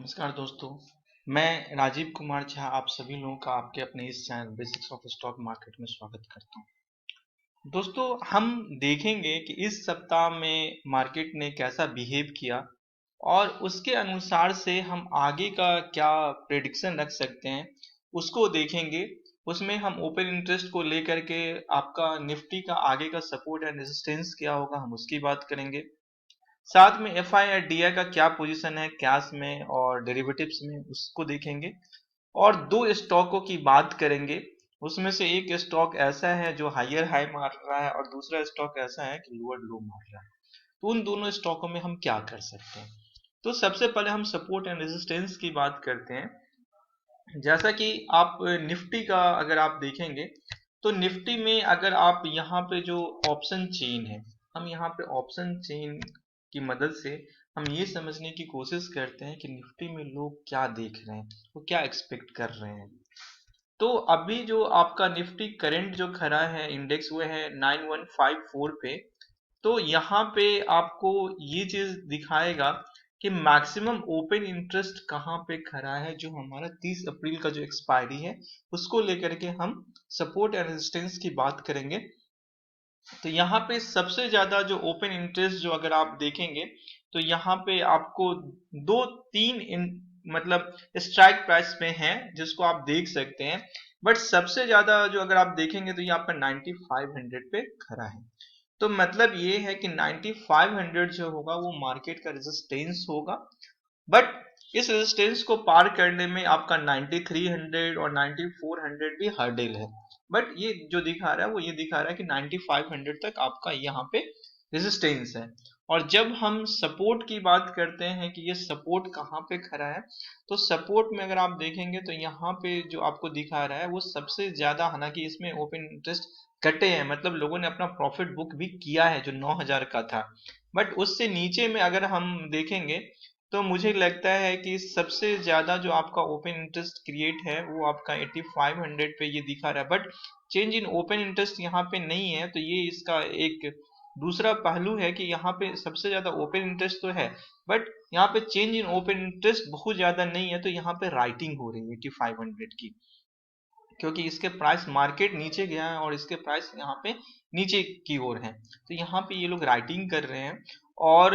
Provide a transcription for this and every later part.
नमस्कार दोस्तों, मैं राजीव कुमार झा आप सभी लोगों का आपके अपने इस channel basics of stock market में स्वागत करता हूं। दोस्तों, हम देखेंगे कि इस सप्ताह में मार्केट ने कैसा बिहेव किया और उसके अनुसार से हम आगे का क्या प्रेडिक्शन रख सकते हैं उसको देखेंगे। उसमें हम ओपन इंटरेस्ट को लेकर के आपका निफ्टी का आगे का सपोर्ट एंड रेजिस्टेंस क्या होगा हम उसकी बात करेंगे। साथ में एफ आई और डी आई का क्या पोजीशन है कैश में और डेरिवेटिव्स में उसको देखेंगे और दो स्टॉकों की बात करेंगे। उसमें से एक स्टॉक ऐसा है जो हायर हाई मार रहा है और दूसरा स्टॉक ऐसा है कि लोअर लो मार रहा है। तो उन दोनों स्टॉकों में हम क्या कर सकते हैं। तो सबसे पहले हम सपोर्ट एंड रेजिस्टेंस की बात करते हैं। जैसा कि आप निफ्टी का अगर आप देखेंगे तो निफ्टी में अगर आप यहाँ पे जो ऑप्शन चेन है, हम यहाँ पे ऑप्शन चेन की मदद से हम ये समझने की कोशिश करते हैं कि निफ्टी में लोग क्या देख रहे हैं, वो क्या एक्सपेक्ट कर रहे हैं। तो अभी जो आपका निफ्टी करंट जो खड़ा है इंडेक्स वो है 9154 पे। तो यहाँ पे आपको ये चीज दिखाएगा कि मैक्सिमम ओपन इंटरेस्ट कहाँ पे खड़ा है, जो हमारा 30 अप्रैल का जो एक्सपायरी है उसको लेकर के हम सपोर्ट एंड रेजिस्टेंस की बात करेंगे। तो यहाँ पे सबसे ज्यादा जो ओपन इंटरेस्ट जो अगर आप देखेंगे तो यहाँ पे आपको दो तीन मतलब स्ट्राइक प्राइस में है जिसको आप देख सकते हैं। बट सबसे ज्यादा जो अगर आप देखेंगे तो यहाँ पर 9500 पे खड़ा है। तो मतलब ये है कि 9500 जो होगा वो मार्केट का रेजिस्टेंस होगा। बट इस रेजिस्टेंस को पार करने में आपका 9300 और 9400 भी हर्डल है। बट ये जो दिखा रहा है वो ये दिखा रहा है कि 9500 तक आपका यहाँ पे रेजिस्टेंस है। और जब हम सपोर्ट की बात करते हैं कि ये सपोर्ट कहाँ पे खड़ा है, तो सपोर्ट में अगर आप देखेंगे तो यहाँ पे जो आपको दिखा रहा है वो सबसे ज्यादा, हालांकि इसमें ओपन इंटरेस्ट कटे हैं, मतलब लोगों ने अपना प्रॉफिट बुक भी किया है जो 9000 का था। बट उससे नीचे में अगर हम देखेंगे तो मुझे लगता है कि सबसे ज्यादा जो आपका ओपन इंटरेस्ट क्रिएट है वो आपका 8500 पे ये दिखा रहा है। But change in open interest यहाँ पे नहीं है, तो ये इसका एक दूसरा पहलू है कि यहाँ पे सबसे ज्यादा ओपन इंटरेस्ट तो है बट यहाँ पे चेंज इन ओपन इंटरेस्ट बहुत ज्यादा नहीं है। तो यहाँ पे राइटिंग हो रही है 8500 की, क्योंकि इसके प्राइस मार्केट नीचे गया है और इसके प्राइस यहाँ पे नीचे की ओर है। तो यहाँ पे ये लोग राइटिंग कर रहे हैं। और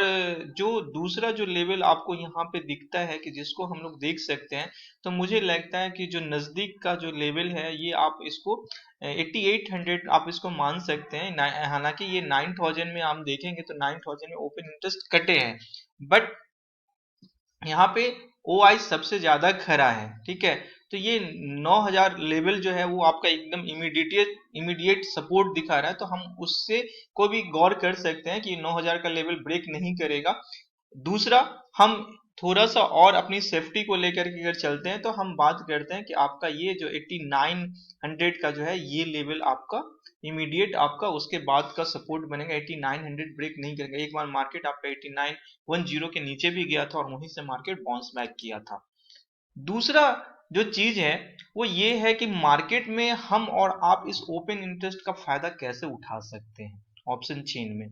जो दूसरा जो लेवल आपको यहाँ पे दिखता है कि जिसको हम लोग देख सकते हैं, तो मुझे लगता है कि जो नजदीक का जो लेवल है ये आप इसको 8800 आप इसको मान सकते हैं। हालांकि ये 9000 में हम देखेंगे तो 9000 में ओपन इंटरेस्ट कटे हैं। बट यहाँ पे ओ आई सबसे ज्यादा खरा है, ठीक है। तो ये 9000 लेवल जो है वो आपका एकदम इमीडिएट इमीडिएट सपोर्ट दिखा रहा है। तो हम उससे को भी गौर कर सकते हैं कि 9000 का लेवल ब्रेक नहीं करेगा। दूसरा, हम थोड़ा सा और अपनी सेफ्टी को लेकर के अगर चलते हैं तो हम बात करते हैं कि आपका ये जो 8900 का जो है ये लेवल आपका इमीडिएट आपका उसके बाद का सपोर्ट बनेगा। 8900 ब्रेक नहीं करेगा। एक बार मार्केट आपका 8910 के नीचे भी गया था और वहीं से मार्केट बाउंस बैक किया था। दूसरा जो चीज है वो ये है कि मार्केट में हम और आप इस ओपन इंटरेस्ट का फायदा कैसे उठा सकते हैं ऑप्शन चेन में।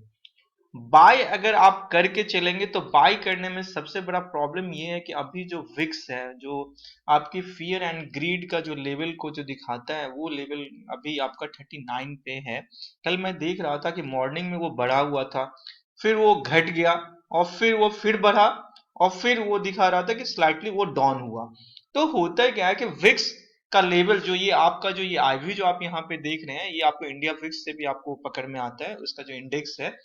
बाय अगर आप करके चलेंगे तो बाय करने में सबसे बड़ा प्रॉब्लम ये है कि अभी जो विक्स है, जो आपकी फियर एंड ग्रीड का जो लेवल को जो दिखाता है वो लेवल अभी आपका 39 पे है। कल मैं देख रहा था कि मॉर्निंग में वो बढ़ा हुआ था, फिर वो घट गया और फिर वो फिर बढ़ा और फिर वो दिखा रहा था कि स्लाइटली वो डाउन हुआ। तो होता क्या है कि विक्स का लेवल जो ये आपका जो ये आईवी जो आप यहाँ पे देख रहे हैं ये आपको इंडिया विक्स से भी आपको पकड़ में आता है, उसका जो इंडेक्स है।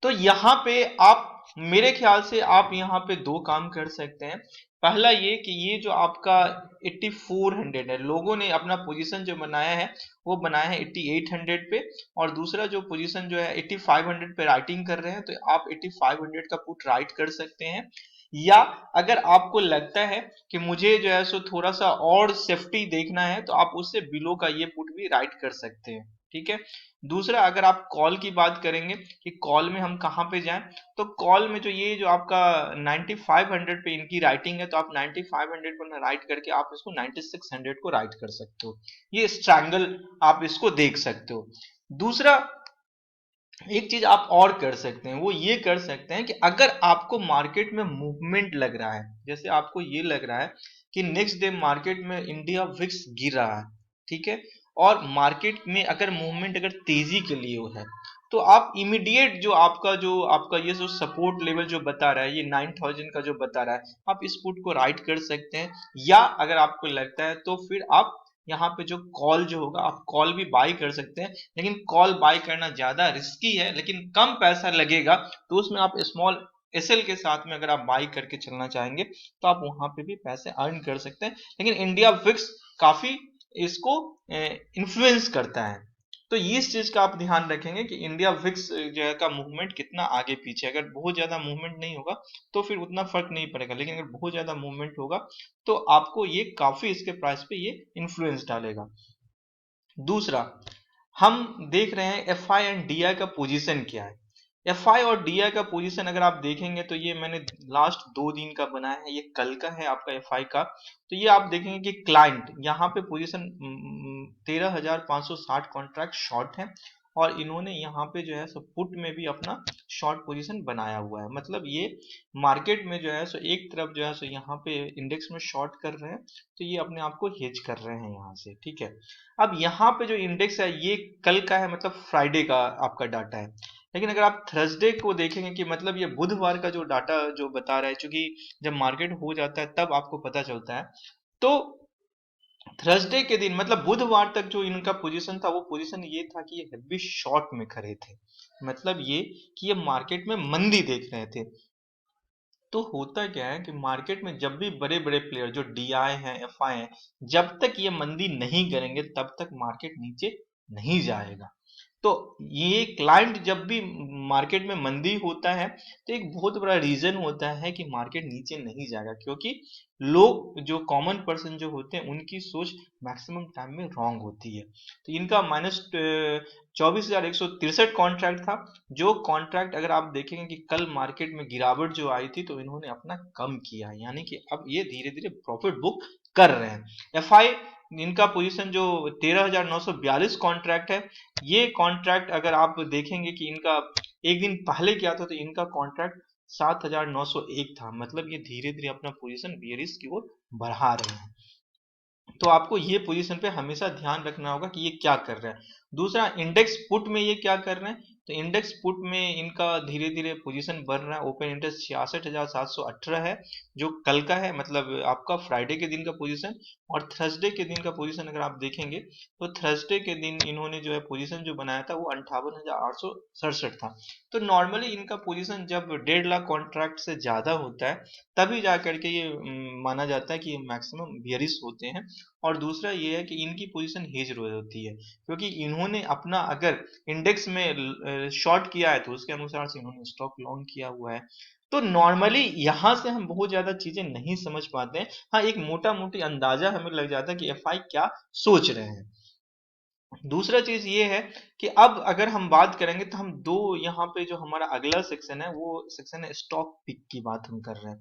तो यहाँ पे आप, मेरे ख्याल से आप यहाँ पे दो काम कर सकते हैं। पहला ये कि ये जो आपका 8400 है, लोगों ने अपना पोजीशन जो बनाया है वो बनाया है 8800 पे। और दूसरा जो पोजीशन जो है 8500 पे राइटिंग कर रहे हैं, तो आप 8500 का पुट राइट कर सकते हैं। या अगर आपको लगता है कि मुझे जो है सो थोड़ा सा और सेफ्टी देखना है तो आप उससे बिलो का ये पुट भी राइट कर सकते हैं, ठीक है। दूसरा, अगर आप कॉल की बात करेंगे कि कॉल में हम कहाँ पे जाएं, तो कॉल में जो ये जो आपका 9500 पे इनकी राइटिंग है तो आप 9500 पर राइट करके आप इसको 9600 को राइट कर सकते हो। ये स्ट्रैंगल आप इसको देख सकते हो। दूसरा, एक चीज आप और कर सकते हैं, वो ये कर सकते हैं कि अगर आपको मार्केट में मूवमेंट लग रहा है, जैसे आपको ये लग रहा है कि नेक्स्ट डे मार्केट में इंडिया विक्स गिर रहा है, ठीक है, और मार्केट में अगर मूवमेंट अगर तेजी के लिए है, तो आप इमीडिएट जो आपका ये जो सपोर्ट लेवल जो बता रहा है, ये 9000 का जो बता रहा है, आप इस पुट को राइट कर सकते हैं। या अगर आपको लगता है तो फिर आप यहाँ पे जो कॉल जो होगा, आप कॉल भी बाई कर सकते हैं, लेकिन कॉल बाय करना ज्यादा रिस्की है, लेकिन कम पैसा लगेगा, तो उसमें आप स्मॉल एसएल के साथ में अगर आप बाई करके चलना चाहेंगे तो आप वहां पे भी पैसे अर्न कर सकते हैं। लेकिन इंडिया विक्स काफी इसको इन्फ्लुएंस करता है, तो ये इस चीज का आप ध्यान रखेंगे कि इंडिया विक्स जो है का मूवमेंट कितना आगे पीछे। अगर बहुत ज्यादा मूवमेंट नहीं होगा तो फिर उतना फर्क नहीं पड़ेगा, लेकिन अगर बहुत ज्यादा मूवमेंट होगा तो आपको ये काफी इसके प्राइस पे ये इन्फ्लुएंस डालेगा। दूसरा, हम देख रहे हैं F I and D I का पोजीशन क्या है। एफ आई और डी आई का पोजीशन अगर आप देखेंगे तो ये मैंने लास्ट 2 दिन का बनाया है, ये कल का है आपका एफ आई का। तो ये आप देखेंगे कि क्लाइंट यहाँ पे पोजीशन 13,560 कॉन्ट्रैक्ट शॉर्ट है, और इन्होंने यहाँ पे जो है सो पुट में भी अपना शॉर्ट पोजीशन बनाया हुआ है। मतलब ये मार्केट में जो है सो एक तरफ जो है सो यहाँ पे इंडेक्स में शॉर्ट कर रहे हैं, तो ये अपने आप को हेज कर रहे हैं यहाँ से, ठीक है। अब यहाँ पे जो इंडेक्स है ये कल का है, मतलब फ्राइडे का आपका डाटा है। लेकिन अगर आप थर्सडे को देखेंगे कि मतलब ये बुधवार का जो डाटा जो बता रहा है, क्योंकि जब मार्केट हो जाता है तब आपको पता चलता है, तो थर्सडे के दिन मतलब बुधवार तक जो इनका पोजीशन था, वो पोजीशन ये था कि ये हेवी शॉर्ट में खड़े थे। मतलब ये कि ये मार्केट में मंदी देख रहे थे। तो होता क्या है कि मार्केट में जब भी बड़े बड़े प्लेयर जो डीआई हैं, एफआई हैं, जब तक ये मंदी नहीं करेंगे तब तक मार्केट नीचे नहीं जाएगा। तो ये क्लाइंट जब भी मार्केट में मंदी होता है तो एक बहुत बड़ा रीजन होता है कि मार्केट नीचे नहीं जाएगा, क्योंकि लोग जो कॉमन पर्सन जो होते हैं उनकी सोच मैक्सिमम टाइम में रॉन्ग होती है। तो इनका माइनस 24,163 कॉन्ट्रैक्ट था, जो कॉन्ट्रैक्ट अगर आप देखेंगे कि कल मार्केट में गिरावट जो आई थी तो इन्होंने अपना कम किया है, यानी कि अब ये धीरे धीरे प्रॉफिट बुक कर रहे हैं। एफ आई इनका पोजीशन जो 13,942 कॉन्ट्रैक्ट है, ये कॉन्ट्रैक्ट अगर आप देखेंगे कि इनका एक दिन पहले क्या था, तो इनका कॉन्ट्रैक्ट 7,901 था। मतलब ये धीरे धीरे अपना पोजीशन बियरिश की ओर बढ़ा रहे हैं। तो आपको ये पोजीशन पे हमेशा ध्यान रखना होगा कि ये क्या कर रहे हैं। दूसरा, इंडेक्स पुट में ये क्या कर रहे हैं, तो इंडेक्स पुट में इनका धीरे धीरे पोजीशन बढ़ रहा है। ओपन इंटरेस्ट 66,718 है, जो कल का है, मतलब आपका फ्राइडे के दिन का पोजीशन। और थर्सडे के दिन का पोजीशन अगर आप देखेंगे तो थर्सडे के दिन इन्होंने जो है पोजीशन जो बनाया था वो 58,867 था। तो नॉर्मली इनका पोजीशन जब 1.5 लाख कॉन्ट्रैक्ट से ज्यादा होता है तभी जा करके ये माना जाता है कि ये मैक्सिमम बियरिश होते हैं। और दूसरा ये है कि इनकी पोजीशन हेज होती है, क्योंकि इन्होंने अपना अगर इंडेक्स में शॉर्ट किया है तो उसके अनुसार से इन्होंने स्टॉक लॉन्ग किया हुआ है। तो नॉर्मली यहाँ से हम बहुत ज्यादा चीजें नहीं समझ पाते हैं। हाँ, एक मोटा मोटी अंदाजा हमें लग जाता है कि एफआई क्या सोच रहे हैं। दूसरा चीज ये है कि अब अगर हम बात करेंगे तो हम दो, यहाँ पे जो हमारा अगला सेक्शन है वो सेक्शन है स्टॉक पिक की बात हम कर रहे हैं।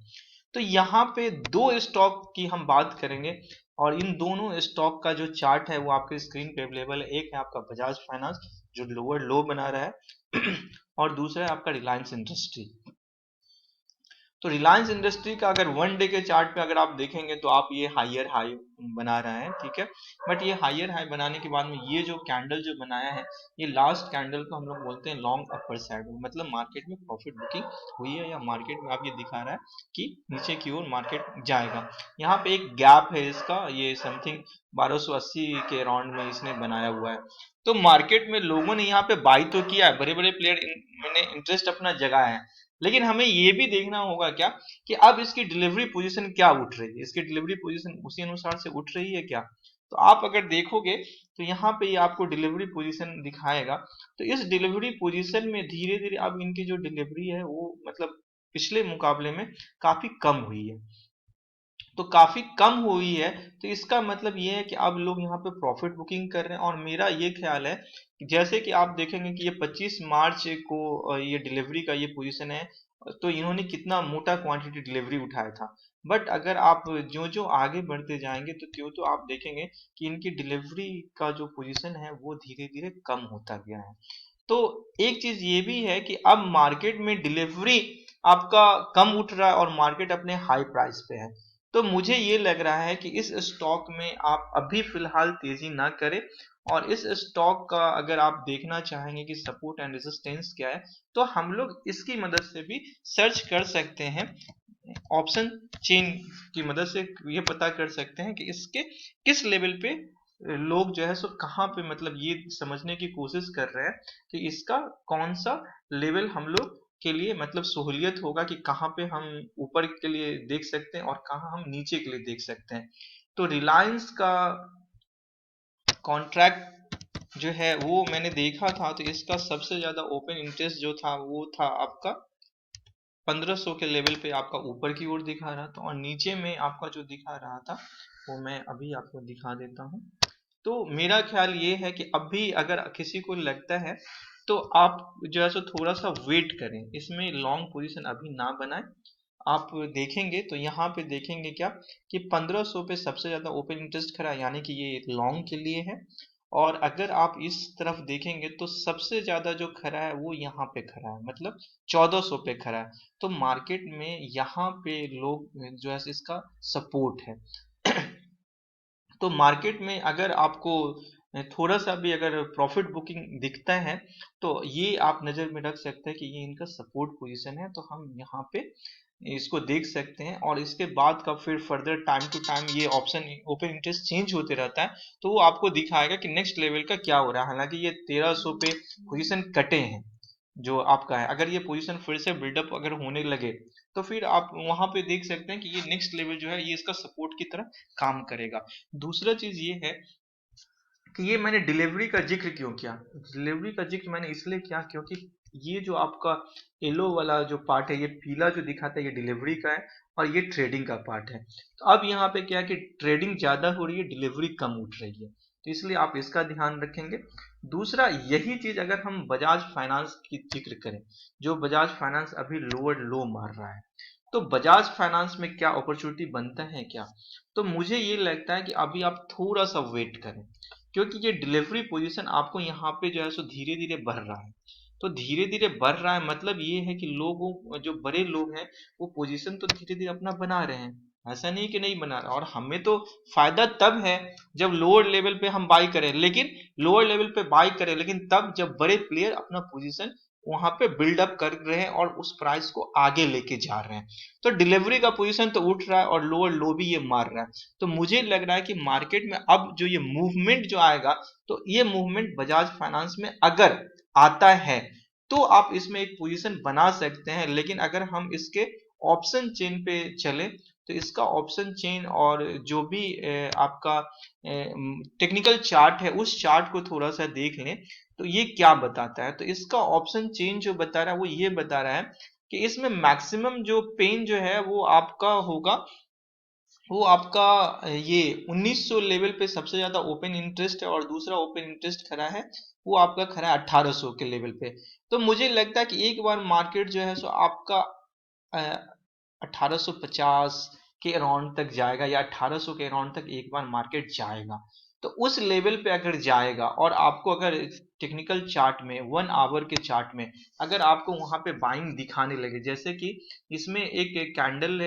तो यहाँ पे दो स्टॉक की हम बात करेंगे, और इन दोनों स्टॉक का जो चार्ट है वो आपके स्क्रीन पे अवेलेबल है। एक है आपका बजाज फाइनेंस जो लोअर लो बना रहा है और दूसरा है आपका रिलायंस इंडस्ट्री। तो रिलायंस इंडस्ट्री का अगर 1 डे के चार्ट पे अगर आप देखेंगे तो आप ये हायर हाई बना रहा है, ठीक है। बट ये हायर हाई बनाने के बाद में ये जो कैंडल जो बनाया है, ये लास्ट कैंडल को हम लोग बोलते हैं लॉन्ग अपर साइड, मतलब मार्केट में प्रॉफिट बुकिंग हुई है, या मार्केट में आप ये दिखा रहा है कि नीचे की ओर मार्केट जाएगा। यहाँ पे एक गैप है इसका, ये समथिंग 1280 के अराउंड में इसने बनाया हुआ है। तो मार्केट में लोगों ने यहाँ पे बाई तो किया है, बड़े बड़े प्लेयर मैंने इंटरेस्ट अपना जगाया है, लेकिन हमें ये भी देखना होगा क्या कि अब इसकी डिलीवरी पोजीशन क्या उठ रही है, इसकी डिलीवरी पोजीशन उसी अनुसार से उठ रही है क्या। तो आप अगर देखोगे तो यहाँ पे ये आपको डिलीवरी पोजीशन दिखाएगा। तो इस डिलीवरी पोजीशन में धीरे धीरे अब इनकी जो डिलीवरी है वो मतलब पिछले मुकाबले में काफी कम हुई है। तो काफी कम हुई है, तो इसका मतलब ये है कि अब लोग यहाँ पे प्रॉफिट बुकिंग कर रहे हैं। और मेरा ये ख्याल है कि जैसे कि आप देखेंगे कि ये 25 मार्च को ये डिलीवरी का ये पोजीशन है, तो इन्होंने कितना मोटा क्वांटिटी डिलीवरी उठाया था। बट अगर आप जो जो आगे बढ़ते जाएंगे तो त्यों तो आप देखेंगे कि इनकी डिलीवरी का जो पोजीशन है वो धीरे धीरे कम होता गया है। तो एक चीज ये भी है कि अब मार्केट में डिलीवरी आपका कम उठ रहा है और मार्केट अपने हाई प्राइस पे है। तो मुझे ये लग रहा है कि इस स्टॉक में आप अभी फिलहाल तेजी ना करें, और इस स्टॉक का अगर आप देखना चाहेंगे कि सपोर्ट एंड रेजिस्टेंस क्या है, तो हम लोग इसकी मदद से भी सर्च कर सकते हैं। ऑप्शन चेन की मदद से ये पता कर सकते हैं कि इसके किस लेवल पे लोग जो है सो कहाँ पे, मतलब ये समझने की कोशिश कर रहे हैं कि इसका कौन सा लेवल हम लोग के लिए मतलब सहूलियत होगा, कि कहाँ पे हम ऊपर के लिए देख सकते हैं और कहाँ हम नीचे के लिए देख सकते हैं। तो रिलायंस का कॉन्ट्रैक्ट जो है वो मैंने देखा था, तो इसका सबसे ज्यादा ओपन इंटरेस्ट जो था वो था आपका 1500 के लेवल पे आपका ऊपर की ओर दिखा रहा था, और नीचे में आपका जो दिखा रहा था वो मैं अभी आपको दिखा देता हूँ। तो मेरा ख्याल ये है कि अभी अगर किसी को लगता है तो आप जो है सो थोड़ा सा वेट करें, इसमें लॉन्ग पोजीशन अभी ना बनाएं। आप देखेंगे तो यहाँ पे देखेंगे क्या कि 1500 पे सबसे ज्यादा ओपन इंटरेस्ट खड़ा है, यानी कि ये लॉन्ग के लिए है। और अगर आप इस तरफ देखेंगे तो सबसे ज्यादा जो खड़ा है वो यहाँ पे खड़ा है, मतलब 1400 पे खड़ा है। तो मार्केट में यहाँ पे लोग जो है इसका सपोर्ट है। तो मार्केट में अगर आपको थोड़ा सा भी अगर प्रॉफिट बुकिंग दिखता है, तो ये आप नज़र में रख सकते हैं कि ये इनका सपोर्ट पोजीशन है, तो हम यहाँ पे इसको देख सकते हैं। और इसके बाद का फिर फर्दर टाइम टू टाइम ये ऑप्शन ओपन इंटरेस्ट चेंज होते रहता है, तो वो आपको दिखाएगा कि नेक्स्ट लेवल का क्या हो रहा है। हालांकि ये 1300 पे पोजीशन कटे हैं जो आपका है, अगर ये पोजीशन फिर से बिल्डअप अगर होने लगे तो फिर आप वहां पे देख सकते हैं कि ये नेक्स्ट लेवल जो है ये इसका सपोर्ट की तरह काम करेगा। दूसरा चीज ये है कि ये मैंने डिलीवरी का जिक्र क्यों किया। डिलीवरी का जिक्र मैंने इसलिए किया क्योंकि ये जो आपका येलो वाला जो पार्ट है, ये पीला जो दिखाता है, ये डिलीवरी का है और ये ट्रेडिंग का पार्ट है। तो अब यहाँ पे क्या है कि ट्रेडिंग ज्यादा हो रही है, डिलीवरी कम उठ रही है, तो इसलिए आप इसका ध्यान रखेंगे। दूसरा यही चीज अगर हम बजाज फाइनेंस की जिक्र करें, जो बजाज फाइनेंस अभी लोअर लो मार रहा है, तो बजाज फाइनेंस में क्या अपॉर्चुनिटी बनता है क्या। तो मुझे ये लगता है कि अभी आप थोड़ा सा वेट करें, क्योंकि ये डिलीवरी पोजीशन आपको यहाँ पे जो है सो धीरे धीरे बढ़ रहा है। तो धीरे धीरे बढ़ रहा है मतलब ये है कि लोगों जो बड़े लोग हैं वो पोजीशन तो धीरे धीरे अपना बना रहे हैं, ऐसा नहीं कि नहीं बना रहा। और हमें तो फायदा तब है जब लोअर लेवल पे हम बाई करें, लेकिन लोअर लेवल पे बाई करें लेकिन तब जब बड़े प्लेयर अपना पोजीशन वहां पे बिल्डअप कर रहे हैं और उस प्राइस को आगे लेके जा रहे हैं। तो डिलीवरी का पोजीशन तो उठ रहा है और लोअर लो भी ये मार रहा है। तो मुझे लग रहा है कि मार्केट में अब जो ये मूवमेंट जो आएगा, तो ये मूवमेंट बजाज फाइनेंस में अगर आता है तो आप इसमें एक पोजीशन बना सकते हैं। लेकिन अगर हम इसके ऑप्शन चेन पे चले तो इसका ऑप्शन चेन और जो भी आपका टेक्निकल चार्ट है उस चार्ट को थोड़ा सा देख लें तो ये क्या बताता है। तो इसका ऑप्शन चेन जो बता रहा है वो ये बता रहा है कि इसमें मैक्सिमम जो पेन जो है वो आपका होगा, वो आपका ये 1900 लेवल पे सबसे ज्यादा ओपन इंटरेस्ट है, और दूसरा ओपन इंटरेस्ट खड़ा है वो आपका खड़ा है 1800 के लेवल पे। तो मुझे लगता है कि एक बार मार्केट जो है सो आपका 1850 के अराउंड तक जाएगा या 1800 के अराउंड तक एक बार मार्केट जाएगा। तो उस लेवल पे अगर जाएगा और आपको अगर टेक्निकल चार्ट में 1 आवर के चार्ट में अगर आपको वहां पे बाइंग दिखाने लगे, जैसे कि इसमें एक कैंडल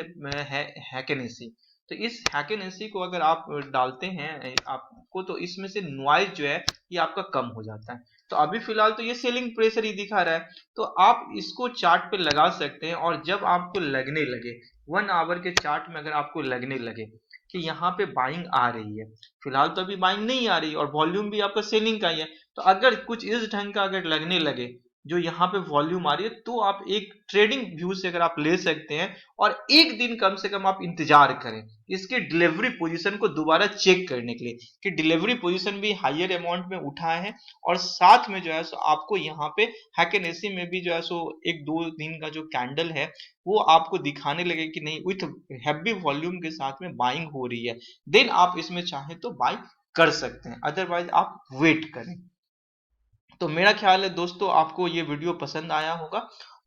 है हैकेनेसी, तो इस हैकेनेसी को अगर आप डालते हैं आपको, तो इसमें से नॉइज जो है ये आपका कम हो जाता है। तो अभी फिलहाल तो ये सेलिंग प्रेशर ही दिखा रहा है, तो आप इसको चार्ट पे लगा सकते हैं। और जब आपको लगने लगे 1 आवर के चार्ट में अगर आपको लगने लगे कि यहाँ पे बाइंग आ रही है, फिलहाल तो अभी बाइंग नहीं आ रही और वॉल्यूम भी आपका सेलिंग का ही है, तो अगर कुछ इस ढंग का अगर लगने लगे जो यहाँ पे वॉल्यूम आ रही है, तो आप एक ट्रेडिंग व्यू से अगर आप ले सकते हैं और एक दिन कम से कम आप इंतजार करें इसके डिलीवरी पोजीशन को दोबारा चेक करने के लिए कि डिलीवरी पोजीशन भी हायर अमाउंट में उठा है। और साथ में जो है सो आपको यहाँ पे हैकेनेसी में भी जो है सो 1-2 दिन का जो कैंडल है वो आपको दिखाने लगे कि नहीं विथ हैवी वॉल्यूम के साथ में बाइंग हो रही है, देन आप इसमें चाहे तो बाई कर सकते हैं, अदरवाइज आप वेट करें। तो मेरा ख्याल है दोस्तों आपको ये वीडियो पसंद आया होगा,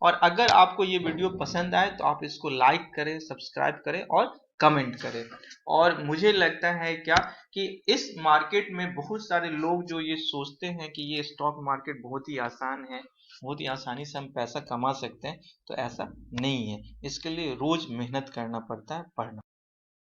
और अगर आपको ये वीडियो पसंद आए तो आप इसको लाइक करें, सब्सक्राइब करें और कमेंट करें। और मुझे लगता है क्या कि इस मार्केट में बहुत सारे लोग जो ये सोचते हैं कि ये स्टॉक मार्केट बहुत ही आसान है, बहुत ही आसानी से हम पैसा कमा सकते हैं, तो ऐसा नहीं है। इसके लिए रोज मेहनत करना पड़ता है, पढ़ना